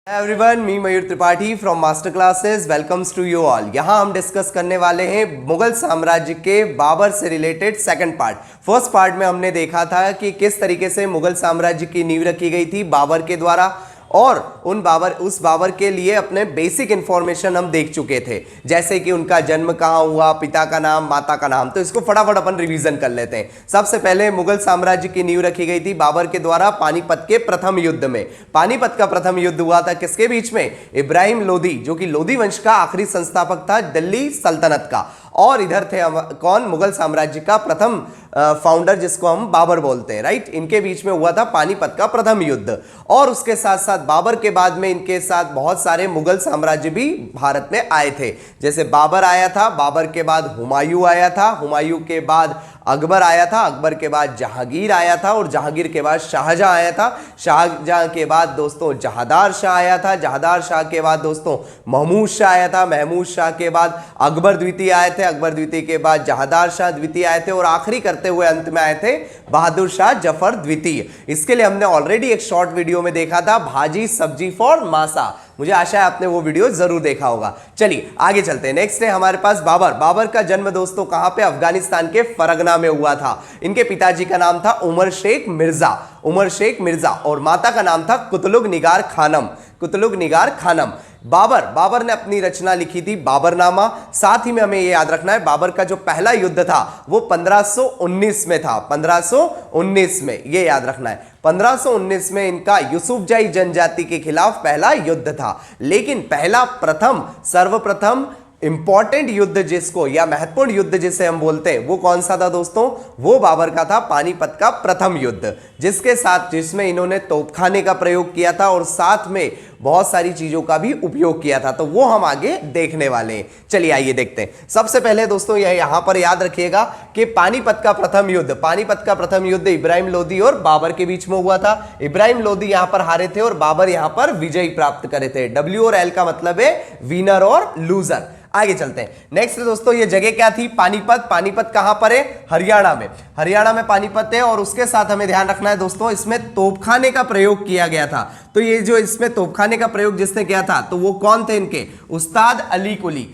Everyone, me Mayur Tripathi from master classes welcomes to you all. यहाँ हम discuss करने वाले हैं मुगल साम्राज्य के बाबर से related second part. First part में हमने देखा था कि किस तरीके से मुगल साम्राज्य की नींव रखी गई थी बाबर के द्वारा, और उस बाबर के लिए अपने बेसिक इंफॉर्मेशन हम देख चुके थे, जैसे कि उनका जन्म कहाँ हुआ, पिता का नाम, माता का नाम। तो इसको फटाफट अपन रिवीजन कर लेते हैं। सबसे पहले मुगल साम्राज्य की नींव रखी गई थी बाबर के द्वारा पानीपत के प्रथम युद्ध में। पानीपत का प्रथम युद्ध हुआ था किसके बीच में? इब्राहिम लोदी, जो कि लोदी वंश का आखिरी संस्थापक था दिल्ली सल्तनत का, और इधर थे कौन? मुगल साम्राज्य का प्रथम फाउंडर, जिसको हम बाबर बोलते हैं, राइट। इनके बीच में हुआ था पानीपत का प्रथम युद्ध। और उसके साथ साथ बाबर के बाद में इनके साथ बहुत सारे मुगल साम्राज्य भी भारत में आए थे। जैसे बाबर आया था, बाबर के बाद हुमायूं आया था, हुमायूं के बाद अकबर आया था, अकबर के बाद जहांगीर आया था, और जहांगीर के बाद शाहजहां आया था, शाहजहां के बाद दोस्तों जहादार शाह आया था, जहादार शाह के बाद दोस्तों महमूद शाह आया था, महमूद शाह के बाद अकबर द्वितीय आए थे, अकबर द्वितीय के बाद जहादार शाह द्वितीय आए थे, और आखिरी करते हुए अंत में आए थे बहादुर शाह जफर द्वितीय। इसके लिए हमने ऑलरेडी एक शॉर्ट वीडियो में देखा था, भाजी सब्जी फॉर मासा। मुझे आशा है आपने वो वीडियो जरूर देखा होगा। चलिए आगे चलते हैं। नेक्स्ट है हमारे पास बाबर। बाबर का जन्म दोस्तों कहां पे? अफगानिस्तान के फरगना में हुआ था। इनके पिताजी का नाम था उमर शेख मिर्जा, उमर शेख मिर्जा, और माता का नाम था कुतलुग निगार खानम, कुतलुग निगार खानम। बाबर ने अपनी रचना लिखी थी बाबरनामा। साथ ही में हमें यह याद रखना है, बाबर का जो पहला युद्ध था वो 1519 में था, 1519 में, यह याद रखना है। 1519 में इनका यूसुफजाई जनजाति के खिलाफ पहला युद्ध था। लेकिन सर्वप्रथम इंपॉर्टेंट युद्ध जिसको, या महत्वपूर्ण युद्ध जिसे हम बोलते हैं, वो कौन सा था दोस्तों? वो बाबर का था पानीपत का प्रथम युद्ध, जिसमें इन्होंने तोपखाने का प्रयोग किया था और साथ में बहुत सारी चीजों का भी उपयोग किया था। तो वो हम आगे देखने वाले हैं। चलिए आइए देखते हैं। सबसे पहले दोस्तों यहां पर याद रखिएगा कि पानीपत का प्रथम युद्ध इब्राहिम लोदी और बाबर के बीच में हुआ था। इब्राहिम लोदी यहां पर हारे थे और बाबर यहां पर विजय प्राप्त करे थे। W और L का मतलब है विनर और लूजर। आगे चलते हैं। नेक्स्ट दोस्तों ये जगह क्या थी? पानीपत कहां पर है? हरियाणा में पानीपत है। और उसके साथ हमें ध्यान रखना है दोस्तों, इसमें तोपखाने का प्रयोग किया गया था। तो ये जो इसमें तोपखाने का प्रयोग जिसने किया था, तो वो कौन थे? इनके उस्ताद अली कुली।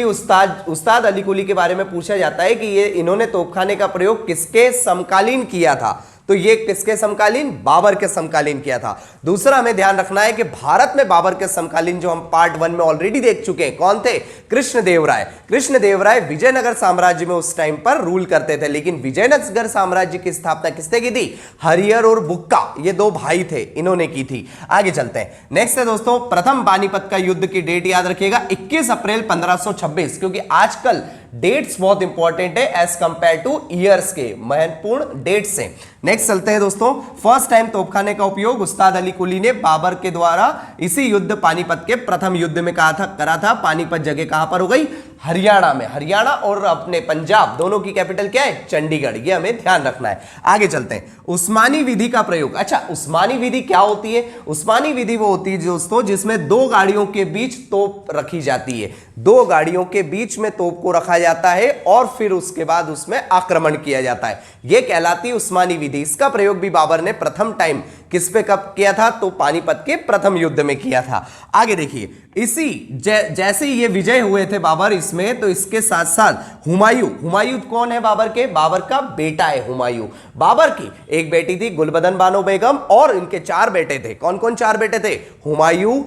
उस्ताद अली कुली के बारे में पूछा जाता है कि इन्होंने तोपखाने का प्रयोग किसके समकालीन किया था? तो ये किसके समकालीन? बाबर के समकालीन किया था। दूसरा हमें ध्यान रखना है कि भारत में बाबर के समकालीन जो हम पार्ट 1 में ऑलरेडी देख चुके हैं, कौन थे? कृष्णदेवराय विजयनगर साम्राज्य में उस टाइम पर रूल करते थे। लेकिन विजयनगर साम्राज्य की स्थापना किसने की थी? हरिहर और बुक्का, ये दो भाई थे, इन्होंने की थी। आगे चलते हैं। नेक्स्ट है दोस्तों प्रथम पानीपत का युद्ध की डेट याद रखिएगा, 21 अप्रैल 1526, क्योंकि आजकल डेट्स बहुत इंपॉर्टेंट है एज कंपेयर टू ईयर्स के, महत्वपूर्ण डेट से। नेक्स्ट चलते हैं दोस्तों। फर्स्ट टाइम तोपखाने का उपयोग उस्ताद अली कुली ने बाबर के द्वारा इसी युद्ध पानीपत के प्रथम युद्ध में करा था। पानीपत जगह कहां पर हो गई? हरियाणा में। हरियाणा और अपने पंजाब दोनों की कैपिटल क्या है? चंडीगढ़। ये हमें ध्यान रखना है। आगे चलते हैं। उस्मानी विधि का प्रयोग। अच्छा, उस्मानी विधि क्या होती है? उस्मानी विधि वो होती है दोस्तों जिसमें दो गाड़ियों के बीच तोप रखी जाती है, दो गाड़ियों के बीच में तोप को रखा जाता है और फिर उसके बाद उसमें आक्रमण किया जाता है। यह कहलाती है उस्मानी विधि। इसका प्रयोग भी बाबर ने प्रथम टाइम किस पे कब किया था? तो पानीपत के प्रथम युद्ध में किया था। आगे देखिए, जैसे ही ये विजय हुए थे बाबर इसमें, तो इसके साथ साथ हुमायूं कौन है बाबर के? बाबर का बेटा है हुमायूं। बाबर की एक बेटी थी गुलबदन बानो बेगम, और इनके 4 बेटे थे। कौन कौन 4 बेटे थे? हुमायूं,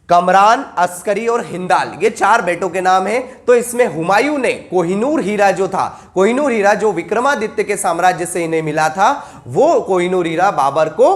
कमरान, अस्करी और हिंदाल, ये 4 बेटों के नाम हैं। तो इसमें हुमायूं ने कोहिनूर हीरा जो विक्रमादित्य के साम्राज्य से इन्हें मिला था, वो कोहिनूर हीरा बाबर को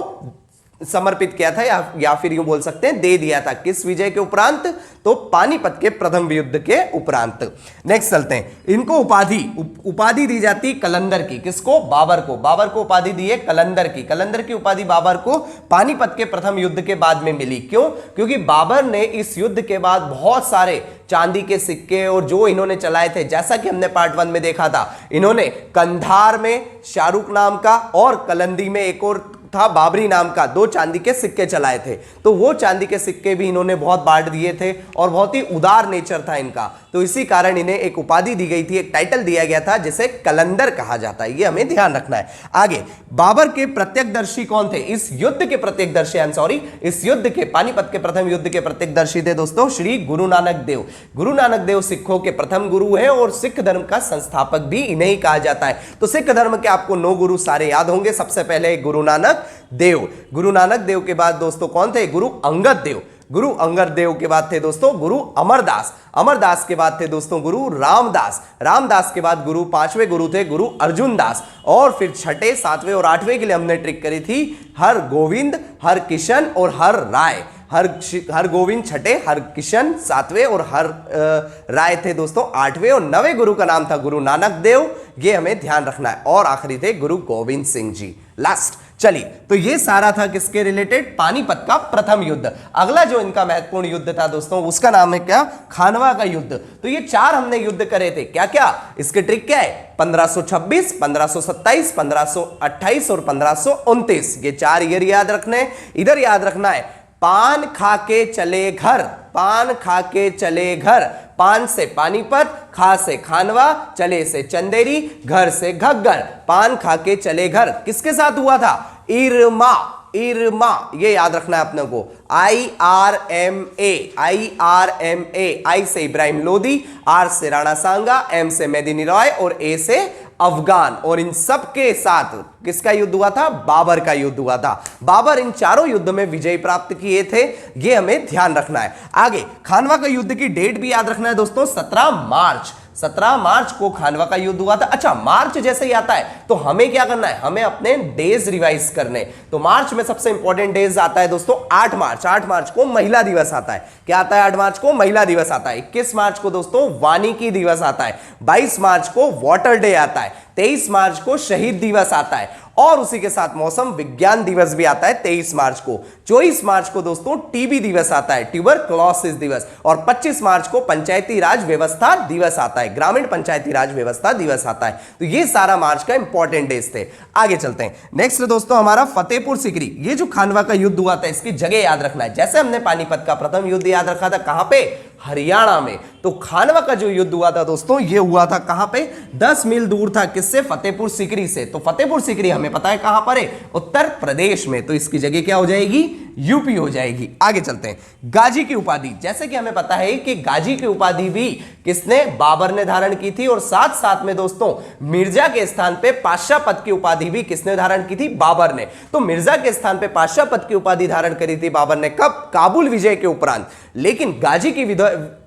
समर्पित किया था, या फिर यूं बोल सकते हैं दे दिया था। किस विजय के उपरांत? तो पानीपत के प्रथम युद्ध के उपरांत। नेक्स्ट चलते हैं। इनको उपाधि दी जाती कलंदर की। किसको? बाबर को उपाधि दी है कलंदर की उपाधि बाबर को पानीपत के प्रथम युद्ध के बाद में मिली। क्यों? क्योंकि बाबर ने इस युद्ध के बाद बहुत सारे चांदी के सिक्के और जो इन्होंने चलाए थे, जैसा कि हमने पार्ट 1 में देखा था, इन्होंने कंधार में शाहरुख नाम का और कलंदी में एक और था बाबरी नाम का, 2 चांदी के सिक्के चलाए थे, तो वो चांदी के सिक्के भी इन्होंने बहुत बांट दिए थे और बहुत ही उदार नेचर था इनका, तो इसी कारण इन्हें एक उपाधि दी गई थी, एक टाइटल दिया गया था जिसे कलंदर कहा जाता है। ये हमें ध्यान रखना है। आगे, बाबर के प्रत्यक्षदर्शी कौन थे? इस युद्ध के प्रत्यक्षदर्शी, आई एम सॉरी, इस युद्ध के, पानीपत के प्रथम युद्ध के प्रत्यक्षदर्शी थे दोस्तों श्री गुरु नानक देव। गुरु नानक देव सिखों के प्रथम गुरु हैं और सिख धर्म का संस्थापक भी इन्हें ही कहा जाता है। तो सिख धर्म के आपको 9 गुरु सारे याद होंगे। सबसे पहले गुरु नानक देव, गुरु नानक देव के बाद दोस्तों कौन थे? गुरु अंगद देव, गुरु अंगद देव के बाद थे दोस्तों गुरु अमरदास, अमरदास के बाद थे दोस्तों गुरु रामदास, रामदास के बाद गुरु 5वें गुरु थे गुरु अर्जुन दास, और फिर 6ठे 7वें और 8वें के लिए हमने ट्रिक करी थी हर गोविंद, हर किशन और हर राय। हर गोविंद 6ठे, हर किशन 7वें और हर राय थे दोस्तों 8वें, और 9वें गुरु का नाम था गुरु नानक देव, ये हमें ध्यान रखना है, और आखिरी थे गुरु गोविंद सिंह जी लास्ट। चलिए, तो ये सारा था किसके रिलेटेड? पानीपत का प्रथम युद्ध। अगला जो इनका महत्वपूर्ण युद्ध था दोस्तों उसका नाम है क्या? खानवा का युद्ध। तो ये 4 हमने युद्ध करे थे, क्या क्या? इसके ट्रिक क्या है? 1526, 1527, 1528 और 1529, ये 4 ईयर याद रखने। इधर याद रखना है पान खा के चले घर, पान खा के चले घर, पान से पानीपत, खा से खानवा, चले से चंदेरी, घर से घग्गर, पान खा के चले घर। किसके साथ हुआ था? इरमा, इरमा, ये याद रखना है अपने को। IRMA, IRMA, आई से इब्राहिम लोदी, आर से राणा सांगा, एम से मेदिनी रॉय और ए से अफगान, और इन सब के साथ किसका युद्ध हुआ था? बाबर का युद्ध हुआ था। बाबर इन चारों युद्ध में विजय प्राप्त किए थे, ये हमें ध्यान रखना है। आगे, खानवा का युद्ध की डेट भी याद रखना है दोस्तों, 17 मार्च, 17 मार्च को खानवा का युद्ध हुआ था। अच्छा, मार्च जैसे ही आता है तो हमें क्या करना है? हमें अपने डेज रिवाइज करने। तो मार्च में सबसे इंपॉर्टेंट डेज आता है दोस्तों 8 मार्च, 8 मार्च को महिला दिवस आता है। क्या आता है? 8 मार्च को महिला दिवस आता है। 21 मार्च को दोस्तों वानिकी दिवस आता है। 22 मार्च को वाटर डे आता है। 23 मार्च को शहीद दिवस आता है, और उसी के साथ मौसम विज्ञान दिवस भी आता है 23 मार्च को। 24 मार्च को दोस्तों टीबी दिवस आता है, ट्यूबरक्लोसिस दिवस, और 25 मार्च को पंचायती राज व्यवस्था दिवस आता है, ग्रामीण पंचायती राज व्यवस्था दिवस आता है। तो ये सारा मार्च का इंपॉर्टेंट डेज थे। आगे चलते हैं। नेक्स्ट दोस्तों हमारा फतेहपुर सीकरी। ये जो खानवा का युद्ध हुआ था इसकी जगह याद रखना है। जैसे हमने पानीपत का प्रथम युद्ध याद रखा था, कहां पे? हरियाणा में। तो खानवा का जो युद्ध हुआ था दोस्तों ये हुआ था कहां पे? 10 मील दूर था। किससे? फतेहपुर सीकरी से। तो फतेहपुर सीकरी हमें पता है कहां पर है? उत्तर प्रदेश में। तो इसकी जगह क्या हो जाएगी? यूपी हो जाएगी। आगे चलते हैं। गाजी की उपाधि, जैसे कि हमें पता है कि गाजी की उपाधि भी किसने? बाबर ने धारण की थी, और साथ साथ में दोस्तों मिर्जा के स्थान पे पातशाह पद की उपाधि भी किसने धारण की थी? बाबर ने। तो मिर्जा के स्थान पे पातशाह पद की उपाधि धारण करी थी बाबर ने, कब? काबुल विजय के उपरांत। लेकिन गाजी की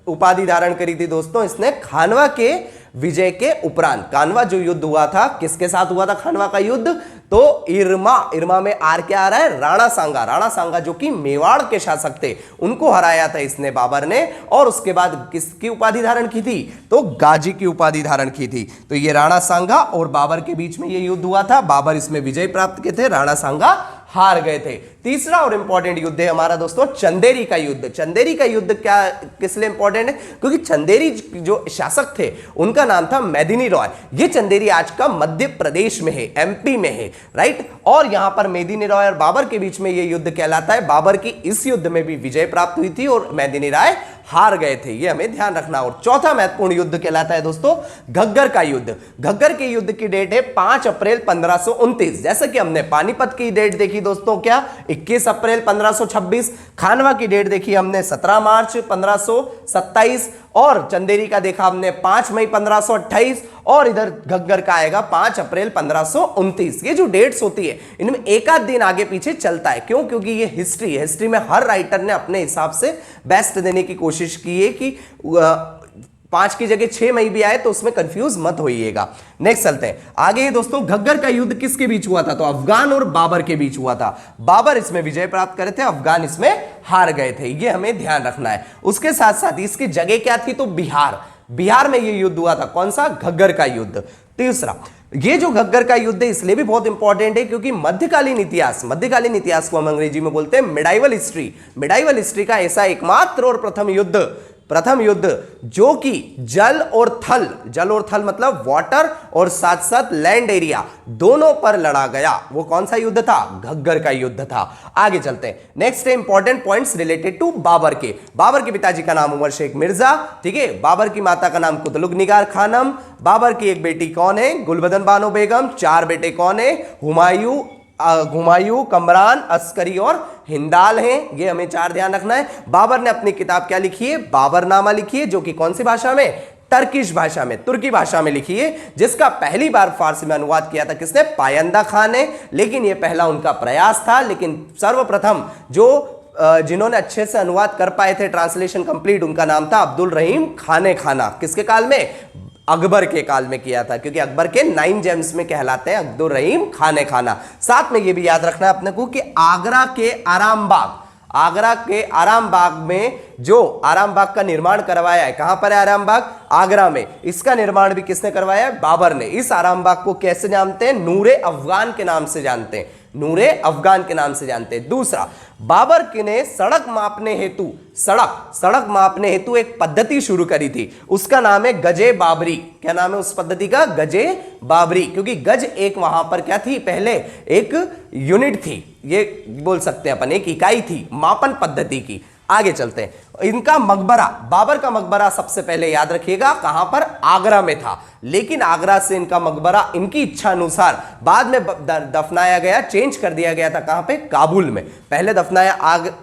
उपाधि धारण करी थी दोस्तों इसने खानवा के विजय के उपरांत। खानवा जो युद्ध हुआ था किसके साथ हुआ था? खानवा का युद्ध तो इरमा, इरमा में आर क्या आ रहा है? राणा सांगा, राणा सांगा जो कि मेवाड़ के शासक थे, उनको हराया था इसने बाबर ने, और उसके बाद किसकी उपाधि धारण की थी? तो गाजी की उपाधि धारण की थी। तो ये राणा सांगा और बाबर के बीच में ये युद्ध हुआ था। बाबर इसमें विजय प्राप्त किए थे, राणा सांगा हार गए थे। तीसरा और इंपॉर्टेंट युद्ध है हमारा दोस्तों चंदेरी का युद्ध। चंदेरी का युद्ध क्या किस लिए इंपॉर्टेंट है? क्योंकि चंदेरी जो शासक थे उनका नाम था मेदिनी रॉय। ये चंदेरी आज का मध्य प्रदेश में है, एमपी में है, राइट। और यहां पर मेदिनी रॉय और बाबर के बीच में ये युद्ध कहलाता है। बाबर की इस युद्ध में भी विजय प्राप्त हुई थी और मेदिनी राय हार गए थे, ये हमें ध्यान रखना। और चौथा महत्वपूर्ण युद्ध कहलाता है दोस्तों घग्गर का युद्ध। घग्गर के युद्ध की डेट है 5 अप्रैल 1529। जैसे कि हमने पानीपत की डेट देखी दोस्तों क्या? 21 अप्रैल 1526। खानवा की डेट देखी हमने 17 मार्च 1527, और चंदेरी का देखा हमने 5 मई 1528, और इधर घग्गर का आएगा 5 अप्रैल 1529। ये जो डेट्स होती है इनमें एक आध दिन आगे पीछे चलता है। क्यों? क्योंकि ये हिस्ट्री है, हिस्ट्री में हर राइटर ने अपने हिसाब से बेस्ट देने की कोशिश की है कि 5 की जगह 6 मई भी आए तो उसमें कंफ्यूज मत होइएगा। नेक्स्ट चलते हैं आगे दोस्तों। घग्गर का युद्ध किसके बीच हुआ था? तो अफगान और बाबर के बीच हुआ था। बाबर इसमें विजय प्राप्त करे थे, अफगान इसमें हार गए थे, ये हमें ध्यान रखना है। उसके साथ साथ इसकी जगह क्या थी? तो बिहार, बिहार में यह युद्ध हुआ था। कौन सा? घग्गर का युद्ध। तीसरा, ये जो घग्गर का युद्ध है इसलिए भी बहुत इंपॉर्टेंट है क्योंकि मध्यकालीन इतिहास को हम अंग्रेजी में बोलते हैं मिडाइवल हिस्ट्री। मिडाइवल हिस्ट्री का ऐसा एकमात्र और प्रथम युद्ध प्रथम युद्ध जो कि जल और थल मतलब वाटर और साथ साथ लैंड एरिया दोनों पर लड़ा गया, वो कौन सा युद्ध था? घग्गर का युद्ध था। आगे चलते हैं, नेक्स्ट है important points related to Babur के। बाबर के पिताजी का नाम उमर शेख मिर्जा, ठीक है। बाबर की माता का नाम कुतलुग निगार खानम। बाबर की एक बेटी कौन है? गुलबदन बानो बेगम। 4 बेटे कौन है? हुमायूं, कमरान, अस्करी और हिंदाल हैं। ये हमें 4 ध्यान रखना है। बाबर ने अपनी किताब क्या लिखी है? बाबरनामा लिखी है, जो कि कौन सी भाषा में? टर्किश भाषा में, तुर्की भाषा में लिखी है, जिसका पहली बार फारसी में अनुवाद किया था किसने? पायंदा खान ने। लेकिन यह पहला उनका प्रयास था, लेकिन सर्वप्रथम जो जिन्होंने अच्छे से अनुवाद कर पाए थे, ट्रांसलेशन कंप्लीट, उनका नाम था अब्दुल रहीम खाने खाना। किसके काल में? अकबर के काल में किया था, क्योंकि अकबर के 9 जेम्स में कहलाते हैं अब्दुल रहीम खाने खाना। साथ में यह भी याद रखना है अपने को कि आगरा के आराम बाग में जो आराम बाग का निर्माण करवाया है, कहां पर है आराम बाग? आगरा में। इसका निर्माण भी किसने करवाया है? बाबर ने। इस आराम बाग को कैसे जानते हैं? नूरे अफगान के नाम से जानते हैं, नूरे अफगान के नाम से जानते हैं। दूसरा, बाबर ने सड़क मापने हेतु एक पद्धति शुरू करी थी, उसका नाम है गजे बाबरी। क्या नाम है उस पद्धति का? गजे बाबरी, क्योंकि गज एक वहां पर क्या थी? पहले एक यूनिट थी, ये बोल सकते हैं अपन, एक इकाई थी मापन पद्धति की। आगे चलते हैं, इनका मकबरा, बाबर का मकबरा सबसे पहले याद रखिएगा कहां पर? आगरा में था। लेकिन आगरा से इनका मकबरा इनकी इच्छा अनुसार बाद में दफनाया गया, चेंज कर दिया गया था। कहां पे? काबुल में। पहले दफनाया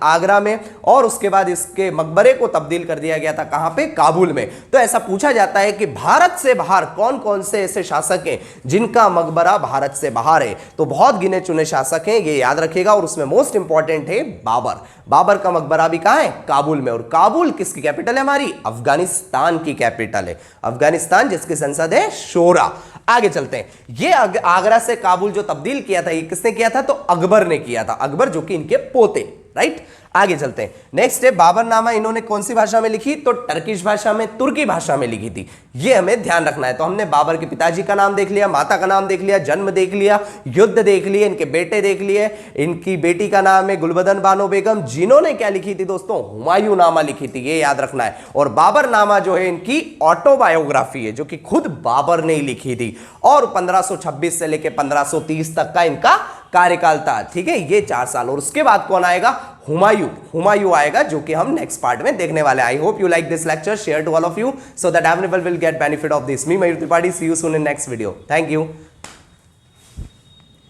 आगरा में और उसके बाद इसके मकबरे को तब्दील कर दिया गया था। कहां पे? काबुल में। तो ऐसा पूछा जाता है कि भारत से बाहर कौन कौन से ऐसे शासक हैं जिनका मकबरा भारत से बाहर है? तो बहुत गिने चुने शासक हैं, ये याद रखिएगा। और उसमें मोस्ट इंपॉर्टेंट है बाबर। बाबर का मकबरा भी कहां है? काबुल में। और काबुल किसकी कैपिटल है? हमारी अफगानिस्तान की कैपिटल है। अफगानिस्तान जिसकी संसद है शोरा। आगे चलते हैं, ये आगरा से काबुल जो तब्दील किया था, ये किसने किया था? तो अकबर ने किया था। अकबर जो कि इनके पोते, राइट। आगे चलते हैं, नेक्स्ट है बाबरनामा इन्होंने कौन सी भाषा में लिखी? तो टर्किश भाषा में, तुर्की भाषा में लिखी थी। ये हमें ध्यान रखना है। तो हमने बाबर के पिताजी का नाम देख लिया, माता का नाम देख लिया, जन्म देख लिया, युद्ध देख लिए, इनके बेटे देख लिए। इनकी बेटी का नाम है गुलबदन बानो बेगम, जिन्होंने क्या लिखी थी दोस्तों? हुमायूं नामा लिखी थी, ये याद रखना है। और बाबरनामा जो है इनकी ऑटोबायोग्राफी है, जो कि खुद बाबर ने ही लिखी थी। और 1526 से लेकर 1530 तक का इनका कार्यकाल था, ठीक है, ये 4 साल। और उसके बाद कौन आएगा? हुमायूं आएगा, जो कि हम नेक्स्ट पार्ट में देखने वाले हैं। I hope you like this lecture, share to all of you so that everyone will get benefit of this. Me, Mayur Tripathi, see you soon in next video. Thank you.